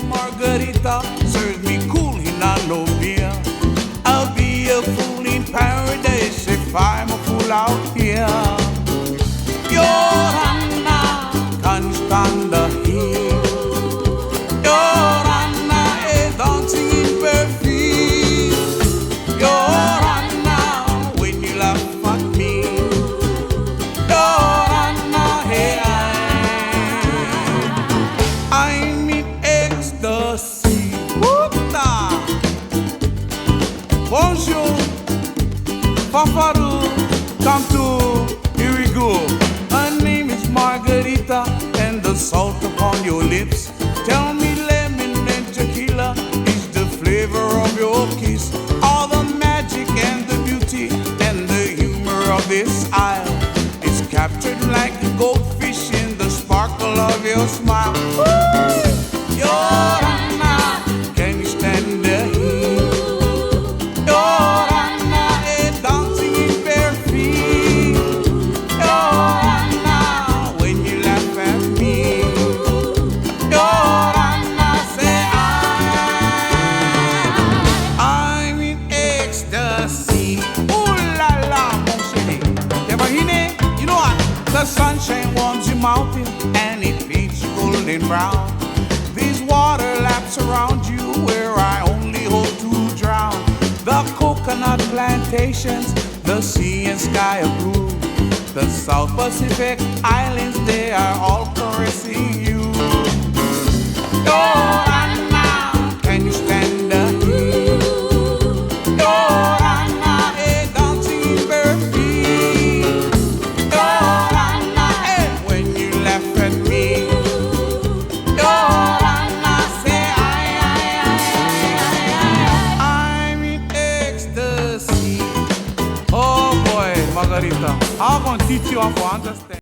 Margarita serves me cool in a no beer. I'll be a fool in paradise if I'm a fool out here. Johanna, can you stand the heat? Johanna is dancing in perfume. Johanna, when you laugh at me. Johanna, hey, I'm in ecstasy. Bonjour, Fafaru, come to, here we go. Her name is Margarita, and the salt upon your lips. Tell me lemon and tequila is the flavor of your kiss. All the magic and the beauty and the humor of this isle is captured like a goldfish in the sparkle of your smile. Johanna, can you stand the heat? Johanna is dancing in bare feet. Johanna, when you laugh at me. Johanna, say I'm in ecstasy. Ooh la la, mon chéri. T'imagines? You know what? The sunshine warms your mountain and it feeds you golden brown. These water laps around you where I only hope to drown. The coconut plantations, the sea and sky are blue. The South Pacific Islands, they are all caressing you. Johanna, can you stand the heat? Johanna, dancing in bare feet. Johanna, when you laugh at me. Johanna, say I'm in ecstasy. Oh boy, Margarita, how can I teach you how to understand?